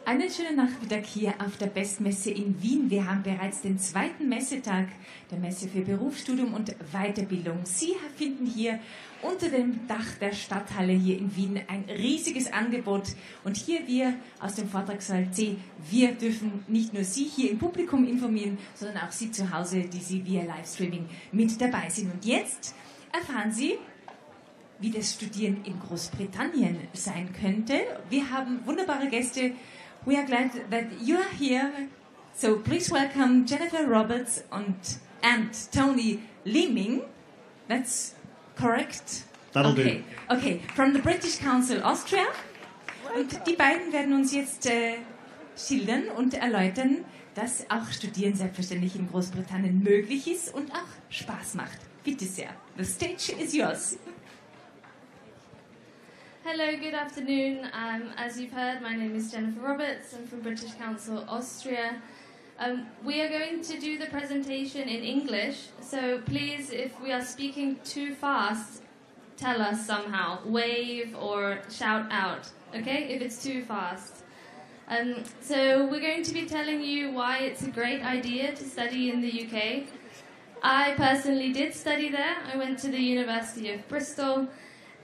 Einen schönen Nachmittag hier auf der BeSt³ in Wien. Wir haben bereits den zweiten Messetag der Messe für Berufsstudium und Weiterbildung. Sie finden hier unter dem Dach der Stadthalle hier in Wien ein riesiges Angebot. Und hier wir aus dem Vortragssaal C, wir dürfen nicht nur Sie hier im Publikum informieren, sondern auch Sie zu Hause, die Sie via Livestreaming mit dabei sind. Und jetzt erfahren Sie, wie das Studieren in Großbritannien sein könnte. Wir haben wunderbare Gäste. We are glad that you are here. So please welcome Jennifer Roberts and Tony Leeming. That's correct? That'll do. Okay, from the British Council Austria. Und die beiden werden uns jetzt schildern und erläutern, dass auch Studieren selbstverständlich in Großbritannien möglich ist und auch Spaß macht. Bitte sehr. The stage is yours. Hello, good afternoon. As you've heard, my name is Jennifer Roberts. I'm from British Council Austria. We are going to do the presentation in English, so please, if we are speaking too fast, tell us somehow. Wave or shout out, okay, if it's too fast. So we're going to be telling you why it's a great idea to study in the UK. I personally did study there. I went to the University of Bristol.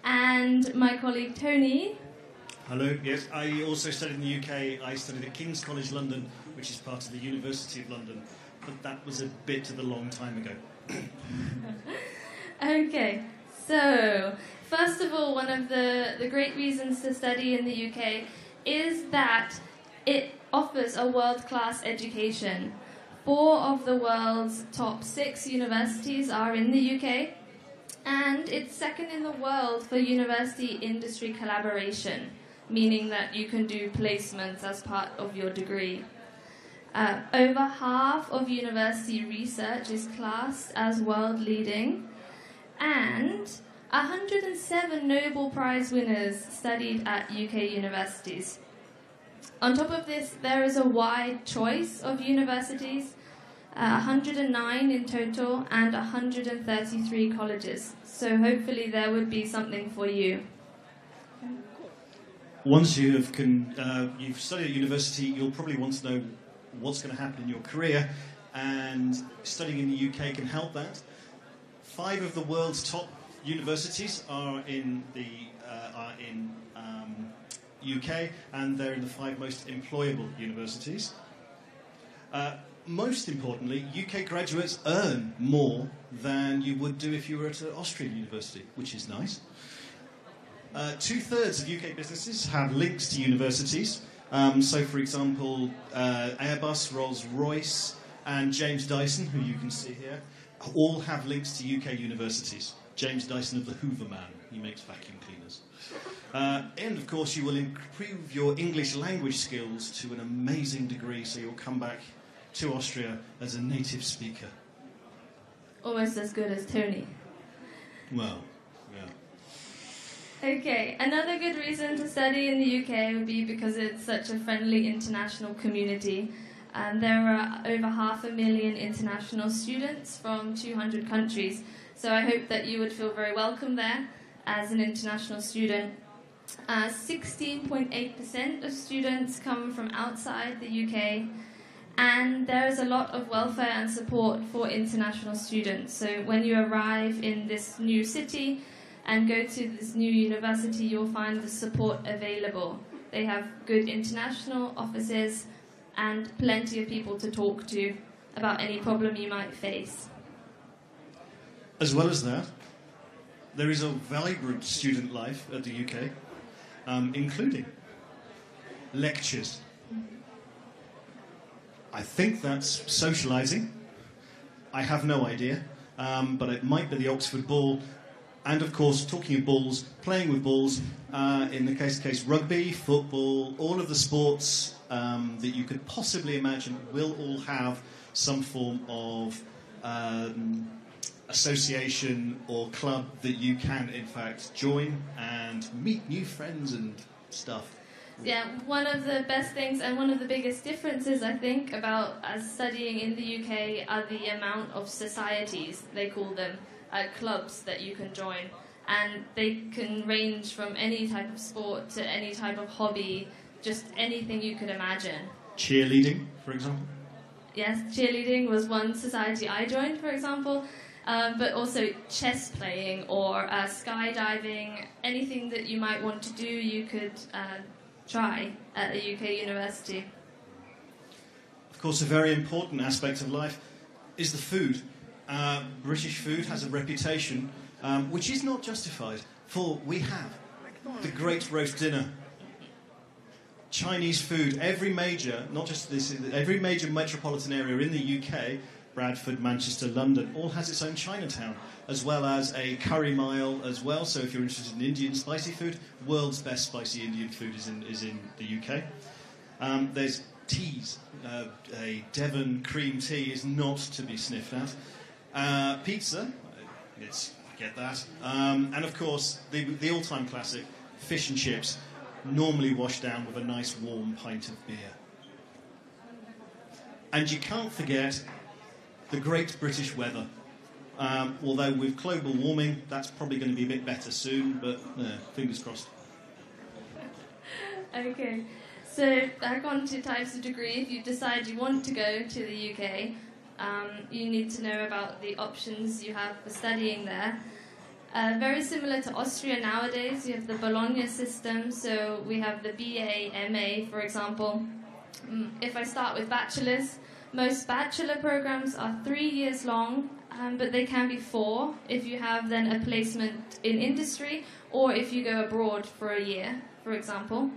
And my colleague Tony. Hello, yes, I also studied in the UK. I studied at King's College London, which is part of the University of London, but that was a bit of a long time ago. Okay, so first of all, one of the great reasons to study in the UK is that it offers a world-class education. 4 of the world's top 6 universities are in the UK. And it's second in the world for university-industry collaboration, meaning that you can do placements as part of your degree. Over half of university research is classed as world-leading, and 107 Nobel Prize winners studied at UK universities. On top of this, there is a wide choice of universities, 109 in total and 133 colleges. So hopefully there would be something for you. Once you've studied at university, you'll probably want to know what's going to happen in your career, and studying in the UK can help that. 5 of the world's top universities are in the UK, and they're in the 5 most employable universities. Most importantly, UK graduates earn more than you would do if you were at an Austrian university, which is nice. 2/3 of UK businesses have links to universities. So, for example, Airbus, Rolls-Royce, and James Dyson, who you can see here, all have links to UK universities. James Dyson of the Hoover Man, he makes vacuum cleaners. And, of course, you will improve your English language skills to an amazing degree, so you'll come back to Austria as a native speaker. Almost as good as Tony. Well, yeah. Okay, another good reason to study in the UK would be because it's such a friendly international community. There are over 500,000 international students from 200 countries, so I hope that you would feel very welcome there as an international student. 16.8% of students come from outside the UK. And there is a lot of welfare and support for international students. So when you arrive in this new city and go to this new university, you'll find the support available. They have good international offices and plenty of people to talk to about any problem you might face. As well as that, there is a vibrant student life at the UK, including lectures. I think that's socialising. I have no idea, but it might be the Oxford Ball. And of course, talking of balls, playing with balls, in the case rugby, football, all of the sports that you could possibly imagine will all have some form of association or club that you can, in fact, join and meet new friends and stuff. Yeah, one of the best things and one of the biggest differences, I think, about studying in the UK are the amount of societies, they call them, clubs that you can join. And they can range from any type of sport to any type of hobby just anything you could imagine. Cheerleading, for example? Yes, cheerleading was one society I joined, for example, but also chess playing or skydiving. Anything that you might want to do, you could try at a UK university. Of course, a very important aspect of life is the food. British food has a reputation which is not justified, for we have the great roast dinner. Chinese food, every major, not just this, every major metropolitan area in the UK, Bradford, Manchester, London, all has its own Chinatown, as well as a curry mile as well. So if you're interested in Indian spicy food, world's best spicy Indian food is in the UK. There's teas. A Devon cream tea is not to be sniffed at. Pizza, I get that. And of course, the all-time classic, fish and chips, normally washed down with a nice warm pint of beer. And you can't forget the great British weather. Although with global warming, that's probably going to be a bit better soon, but fingers crossed. Okay, so back on to types of degree. If you decide you want to go to the UK, you need to know about the options you have for studying there. Very similar to Austria nowadays, you have the Bologna system, so we have the BA, MA, for example. If I start with bachelors, most bachelor programs are 3 years long, but they can be 4 if you have then a placement in industry or if you go abroad for a year, for example.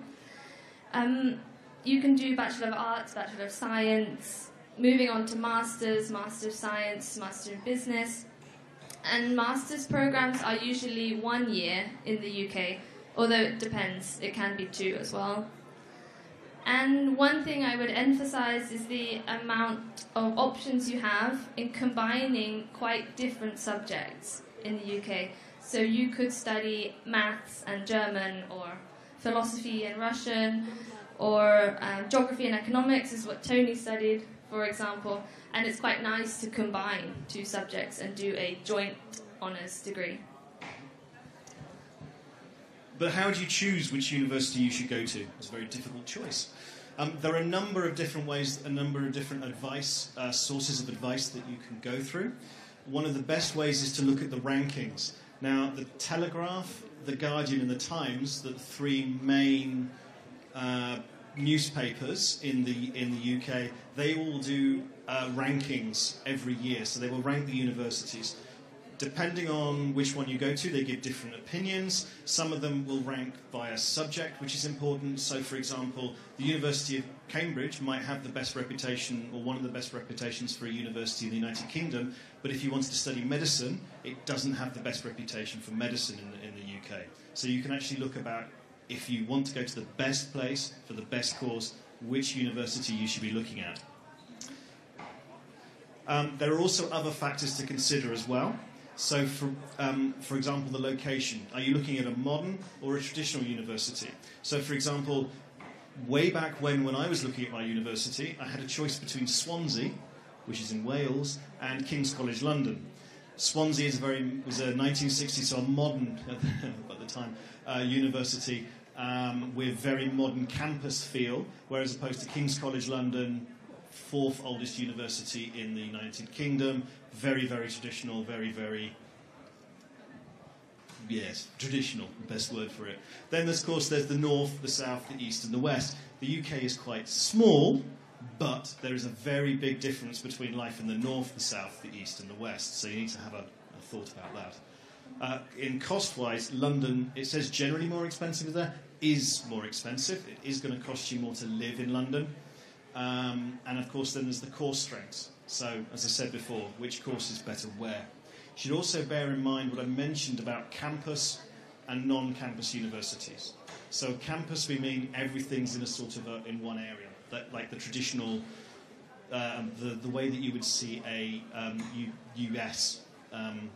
You can do Bachelor of Arts, Bachelor of Science, moving on to Masters, Master of Science, Master of Business. And Master's programs are usually 1 year in the UK, although it depends, it can be 2 as well. And one thing I would emphasize is the amount of options you have in combining quite different subjects in the UK. So you could study maths and German, or philosophy and Russian, or geography and economics is what Tony studied, for example. And it's quite nice to combine 2 subjects and do a joint honours degree. But how do you choose which university you should go to? It's a very difficult choice. There are a number of different ways, a number of different advice, sources of advice that you can go through. One of the best ways is to look at the rankings. Now, the Telegraph, the Guardian and the Times, the 3 main newspapers in the UK, they all do rankings every year. So they will rank the universities. Depending on which one you go to, they give different opinions. Some of them will rank by a subject, which is important. So, for example, the University of Cambridge might have the best reputation, or one of the best reputations for a university in the United Kingdom, but if you wanted to study medicine, it doesn't have the best reputation for medicine in the UK. So you can actually look about, if you want to go to the best place for the best course, which university you should be looking at. There are also other factors to consider as well. So, for example, the location. Are you looking at a modern or a traditional university? So, for example, way back when I was looking at my university, I had a choice between Swansea, which is in Wales, and King's College London. Swansea was a 1960s, so a modern, at the time, university with very modern campus feel, whereas opposed to King's College London, 4th oldest university in the United Kingdom, very, very traditional, yes, traditional, best word for it. Then, of course, there's the north, the south, the east, and the west. The UK is quite small, but there is a very big difference between life in the north, the south, the east, and the west, so you need to have a thought about that. In cost-wise, London, it says generally more expensive there, is more expensive. It is going to cost you more to live in London. And of course, then there's the course strengths. So, as I said before, which course is better where? You should also bear in mind what I mentioned about campus and non-campus universities. So, campus, we mean everything's in a sort of in one area, like the traditional, the way that you would see a US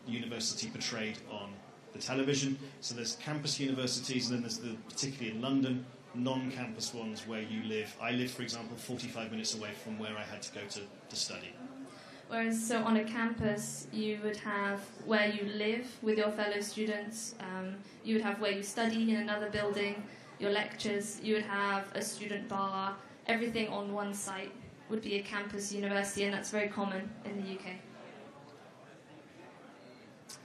university portrayed on the television. So, there's campus universities, and then there's particularly in London, non-campus ones where you live. I live, for example, 45 minutes away from where I had to go to study. Whereas, so on a campus, you would have where you live with your fellow students, you would have where you study in another building, your lectures. You would have a student bar. Everything on one site would be a campus university, and that's very common in the UK.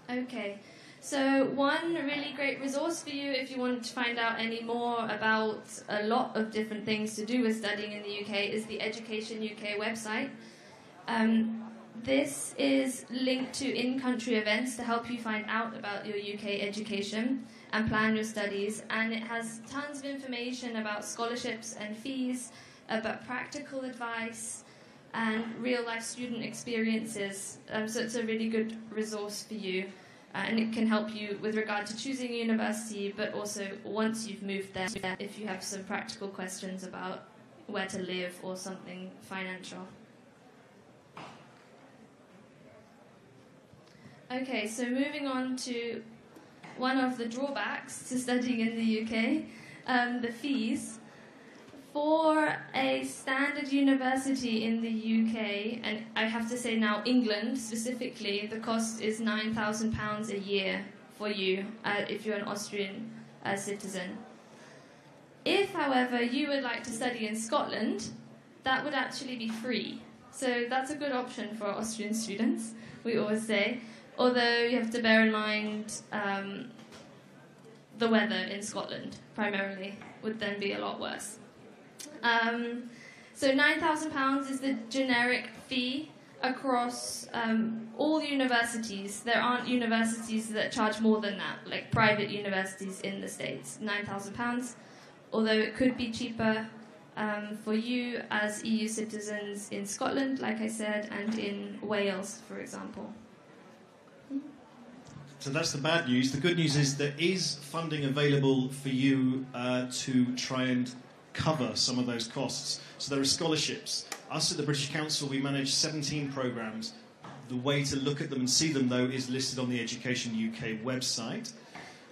Okay, so one really great resource for you if you want to find out any more about a lot of different things to do with studying in the UK is the Education UK website. This is linked to in-country events to help you find out about your UK education and plan your studies, and it has tons of information about scholarships and fees, about practical advice and real-life student experiences. So it's a really good resource for you, and it can help you with regard to choosing a university, but also once you've moved there, if you have some practical questions about where to live or something financial. Okay, so moving on to one of the drawbacks to studying in the UK, the fees. For a standard university in the UK, and I have to say now England specifically, the cost is £9,000 a year for you if you're an Austrian citizen. If, however, you would like to study in Scotland, that would actually be free. So that's a good option for Austrian students, we always say. Although you have to bear in mind the weather in Scotland, primarily, would then be a lot worse. So £9,000 is the generic fee across all universities. There aren't universities that charge more than that, like private universities in the States. £9,000, although it could be cheaper for you as EU citizens in Scotland, like I said, and in Wales, for example. So that's the bad news. The good news is there is funding available for you to try and cover some of those costs. So there are scholarships. Us at the British Council, we manage 17 programmes. The way to look at them and see them, though, is listed on the Education UK website.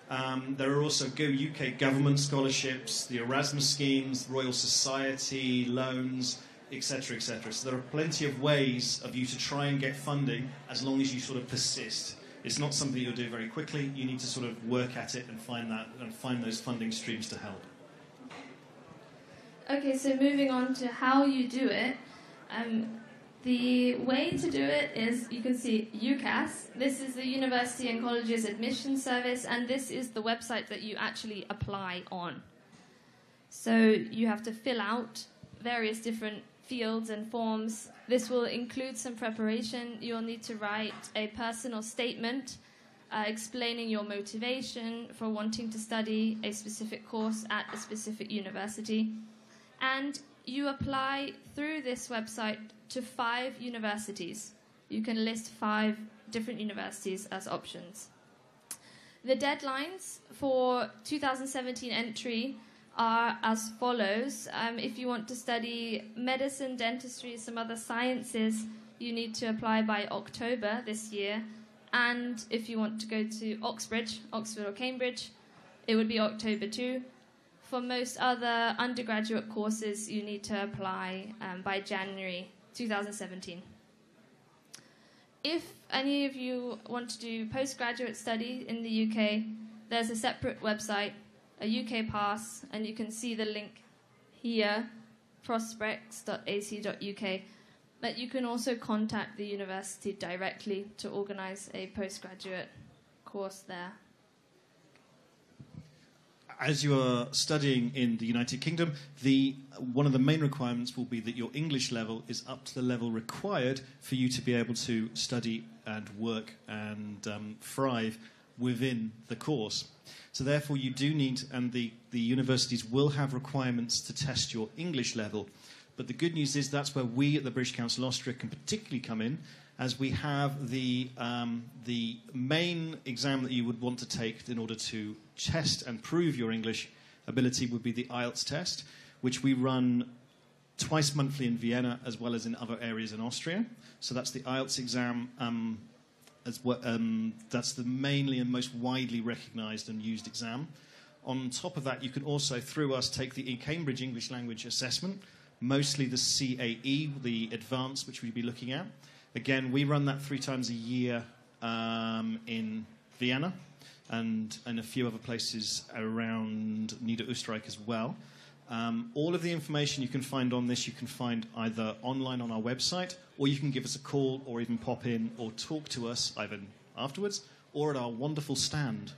There are also Go UK government scholarships, the Erasmus schemes, Royal Society, loans, etc., etc. So there are plenty of ways of you to try and get funding as long as you sort of persist. It's not something you'll do very quickly. You need to sort of work at it and find those funding streams to help. Okay, so moving on to how you do it. The way to do it is, you can see UCAS. This is the University and Colleges Admission Service, and this is the website that you actually apply on. So you have to fill out various different fields and forms. This will include some preparation. You'll need to write a personal statement explaining your motivation for wanting to study a specific course at a specific university. And you apply through this website to 5 universities. You can list 5 different universities as options. The deadlines for 2017 entry are as follows. If you want to study medicine, dentistry, some other sciences, you need to apply by October this year. And if you want to go to Oxford or Cambridge, it would be October too. For most other undergraduate courses, you need to apply by January 2017. If any of you want to do postgraduate study in the UK, there's a separate website, a UK Pass, and you can see the link here, prospects.ac.uk. But you can also contact the university directly to organise a postgraduate course there. As you are studying in the United Kingdom, one of the main requirements will be that your English level is up to the level required for you to be able to study and work and thrive within the course. So therefore you do need, and the universities will have requirements to test your English level. But the good news is that's where we at the British Council Austria can particularly come in, as we have the main exam that you would want to take in order to test and prove your English ability would be the IELTS test, which we run twice monthly in Vienna as well as in other areas in Austria. So that's the IELTS exam. That's the mainly and most widely recognised and used exam. On top of that, you can also, through us, take the Cambridge English Language Assessment, mostly the CAE, the advanced, which we'll be looking at. Again, we run that 3 times a year in Vienna. and a few other places around Niederösterreich as well. All of the information you can find on this, you can find either online on our website, or you can give us a call, or even pop in or talk to us either afterwards or at our wonderful stand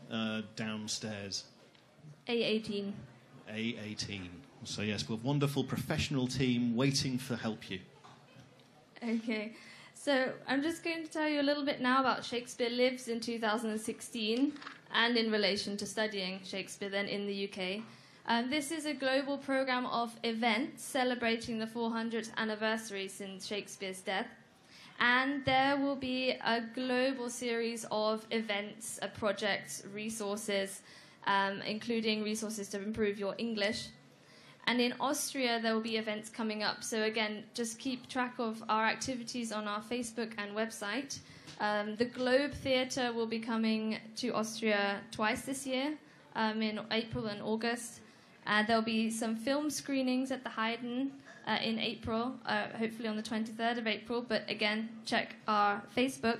downstairs. A18. A18. So yes, we're a wonderful professional team waiting to help you. Okay, so I'm just going to tell you a little bit now about Shakespeare Lives in 2016 and in relation to studying Shakespeare then in the UK. This is a global program of events celebrating the 400th anniversary since Shakespeare's death. And there will be a global series of events, projects, resources, including resources to improve your English. And in Austria, there will be events coming up. So again, just keep track of our activities on our Facebook and website. The Globe Theatre will be coming to Austria twice this year, in April and August. There'll be some film screenings at the Haydn in April, hopefully on the 23rd of April. But again, check our Facebook.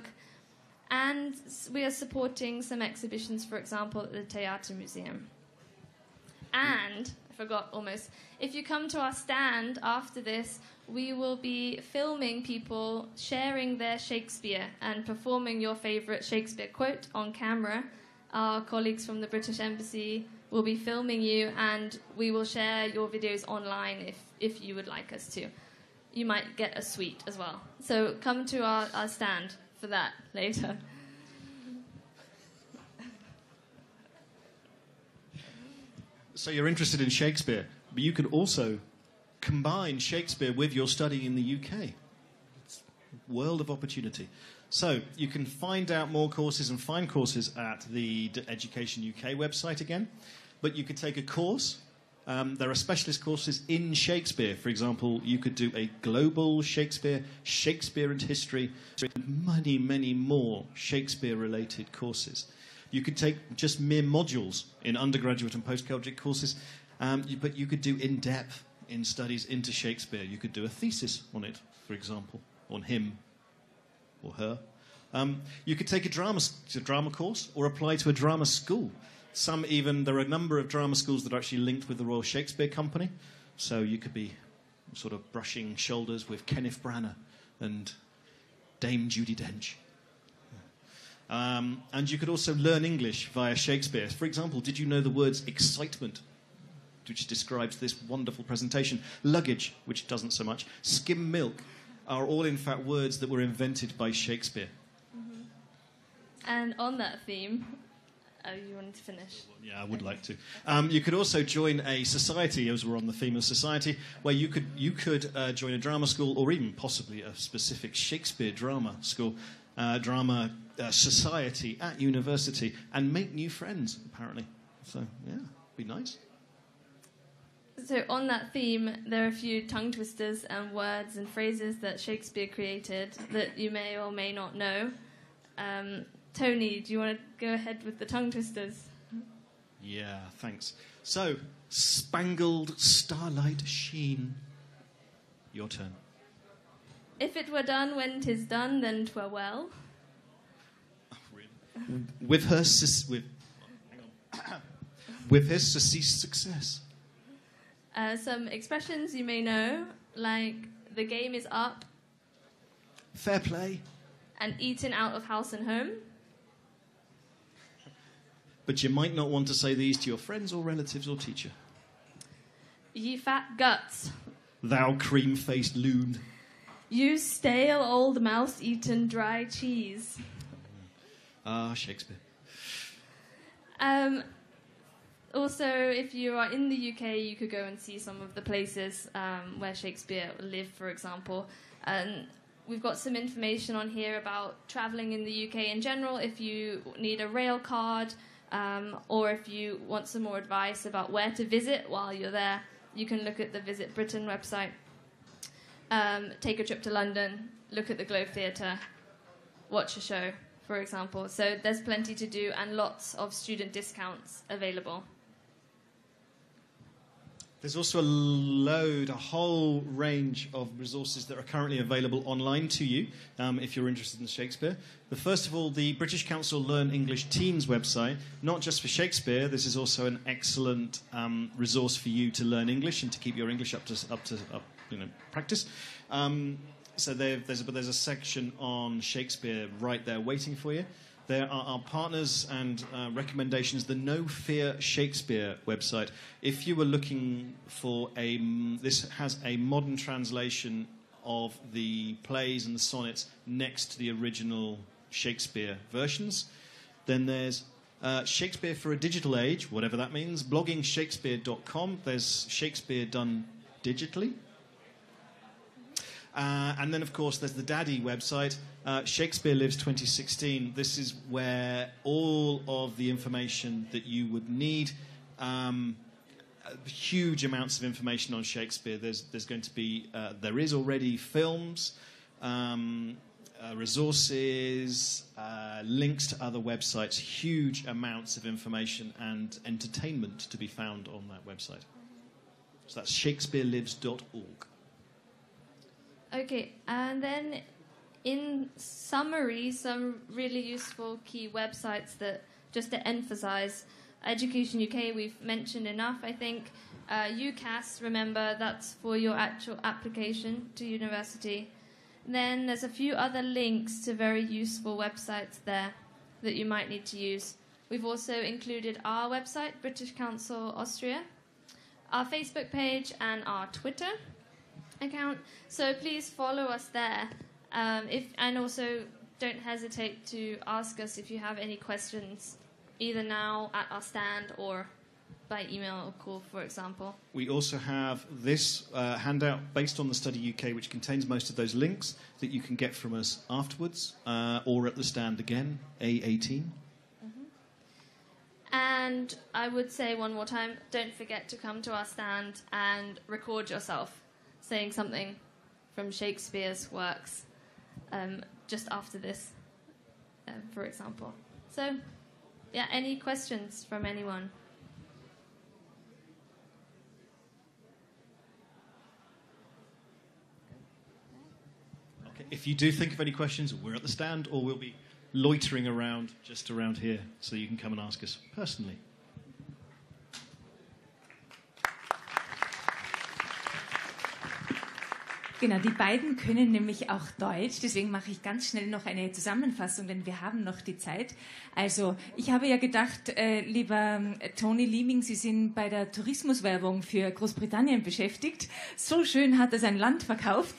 And we are supporting some exhibitions, for example, at the Theater Museum. And I forgot almost. If you come to our stand after this, we will be filming people sharing their Shakespeare and performing your favourite Shakespeare quote on camera. Our colleagues from the British Embassy will be filming you, and we will share your videos online if you would like us to. You might get a suite as well. So come to our stand for that later. So you're interested in Shakespeare, but you can also combine Shakespeare with your study in the UK. It's a world of opportunity. So you can find out more courses and find courses at the Education UK website again. But you could take a course. There are specialist courses in Shakespeare. For example, you could do a global Shakespeare, Shakespeare and history, many, many more Shakespeare-related courses. You could take just mere modules in undergraduate and postgraduate courses, but you could do in-depth in studies into Shakespeare. You could do a thesis on it, for example, on him or her. You could take a drama course or apply to a drama school. There are a number of drama schools that are actually linked with the Royal Shakespeare Company. So you could be sort of brushing shoulders with Kenneth Branagh and Dame Judi Dench. And you could also learn English via Shakespeare. For example, did you know the words excitement, which describes this wonderful presentation, luggage, which doesn't so much, skim milk, are all in fact words that were invented by Shakespeare. Mm-hmm. And on that theme... Oh, you wanted to finish? Yeah, I would like to. You could also join a society, as we're on the theme of society, where you could join a drama school, or even possibly a specific Shakespeare drama school, drama society at university, and make new friends, apparently. So, yeah, be nice. So on that theme, there are a few tongue twisters and words and phrases that Shakespeare created that you may or may not know. Tony, do you want to go ahead with the tongue twisters? Yeah, thanks. So, spangled starlight sheen. Your turn. If it were done when 'tis done, then 'twere well. Oh, really? With his surceased success. Some expressions you may know, like the game is up. Fair play. And eaten out of house and home. But you might not want to say these to your friends or relatives or teacher. Ye fat guts. Thou cream-faced loon. You stale old mouse-eaten dry cheese. Ah, Shakespeare. Also, if you are in the UK, you could go and see some of the places where Shakespeare lived, for example. We've got some information on here about travelling in the UK in general. If you need a rail card, or if you want some more advice about where to visit while you're there, you can look at the Visit Britain website. Take a trip to London, look at the Globe Theatre, watch a show, for example. So there's plenty to do and lots of student discounts available. There's also a whole range of resources that are currently available online to you if you're interested in Shakespeare. But first of all, the British Council Learn English Teens website, not just for Shakespeare, this is also an excellent resource for you to learn English and to keep your English up to practice. So there's a section on Shakespeare right there waiting for you. There are our partners and recommendations, the No Fear Shakespeare website. If you were looking for this has a modern translation of the plays and the sonnets next to the original Shakespeare versions. Then there's Shakespeare for a Digital Age, whatever that means, bloggingshakespeare.com. There's Shakespeare done digitally. And then, of course, there's the Daddy website, Shakespeare Lives 2016. This is where all of the information that you would need, huge amounts of information on Shakespeare. There's going to be, there is already films, resources, links to other websites, huge amounts of information and entertainment to be found on that website. So that's shakespearelives.org. Okay, and then in summary, some really useful key websites that, just to emphasize, Education UK we've mentioned enough, I think. UCAS, remember, that's for your actual application to university. Then there's a few other links to very useful websites there that you might need to use. We've also included our website, British Council Austria, our Facebook page, and our Twitter account, so please follow us there, and also don't hesitate to ask us if you have any questions, either now at our stand or by email or call, for example. We also have this handout based on the Study UK, which contains most of those links that you can get from us afterwards or at the stand again, A18. And I would say one more time, don't forget to come to our stand and record yourself saying something from Shakespeare's works just after this, for example. So, yeah, any questions from anyone? Okay, if you do think of any questions, we're at the stand or we'll be loitering around just around here so you can come and ask us personally. Genau, die beiden können nämlich auch Deutsch, deswegen mache ich ganz schnell noch eine Zusammenfassung, denn wir haben noch die Zeit. Also, ich habe ja gedacht, lieber Tony Leeming, Sie sind bei der Tourismuswerbung für Großbritannien beschäftigt. So schön hat er sein Land verkauft.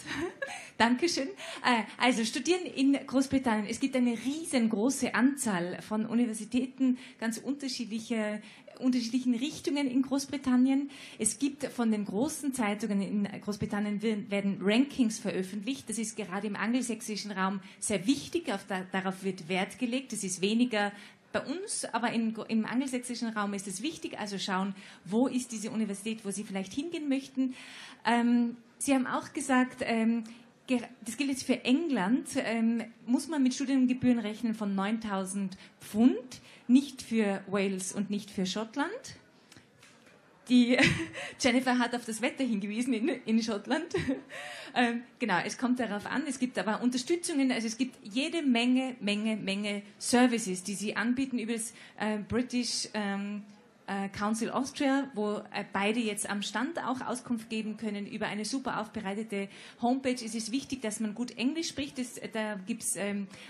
Dankeschön. Also, Studieren in Großbritannien. Es gibt eine riesengroße Anzahl von Universitäten, ganz unterschiedlichen Richtungen in Großbritannien. Es gibt von den großen Zeitungen in Großbritannien werden Rankings veröffentlicht. Das ist gerade im angelsächsischen Raum sehr wichtig. Darauf wird Wert gelegt. Das ist weniger bei uns, aber im angelsächsischen Raum ist es wichtig. Also schauen, wo ist diese Universität, wo Sie vielleicht hingehen möchten. Sie haben auch gesagt, das gilt jetzt für England, muss man mit Studiengebühren rechnen von 9.000 Pfund, nicht für Wales und nicht für Schottland. Die Jennifer hat auf das Wetter hingewiesen in Schottland. Genau, es kommt darauf an. Es gibt aber Unterstützungen, also es gibt jede Menge Services, die sie anbieten über das British Council Austria, wo beide jetzt am Stand auch Auskunft geben können über eine super aufbereitete Homepage. Es ist wichtig, dass man gut Englisch spricht. Da gibt es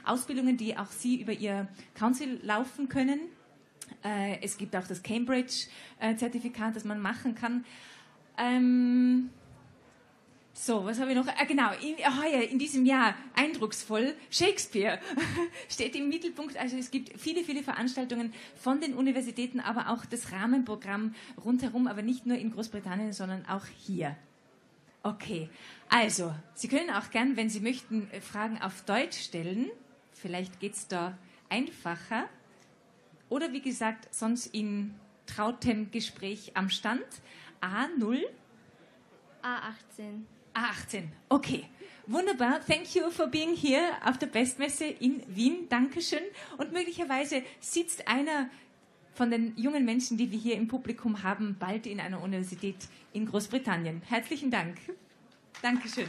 Ausbildungen, die auch Sie über Ihr Council laufen können. Es gibt auch das Cambridge-Zertifikat, das man machen kann. So, was habe ich noch? Genau, in diesem Jahr eindrucksvoll, Shakespeare steht im Mittelpunkt. Also es gibt viele Veranstaltungen von den Universitäten, aber auch das Rahmenprogramm rundherum, aber nicht nur in Großbritannien, sondern auch hier. Okay, also, Sie können auch gern, wenn Sie möchten, Fragen auf Deutsch stellen. Vielleicht geht es da einfacher. Oder wie gesagt, sonst in trautem Gespräch am Stand. A0? A18. A18, okay. Wunderbar. Thank you for being here auf der BeSt-Messe in Wien. Dankeschön. Und möglicherweise sitzt einer von den jungen Menschen, die wir hier im Publikum haben, bald in einer Universität in Großbritannien. Herzlichen Dank. Dankeschön.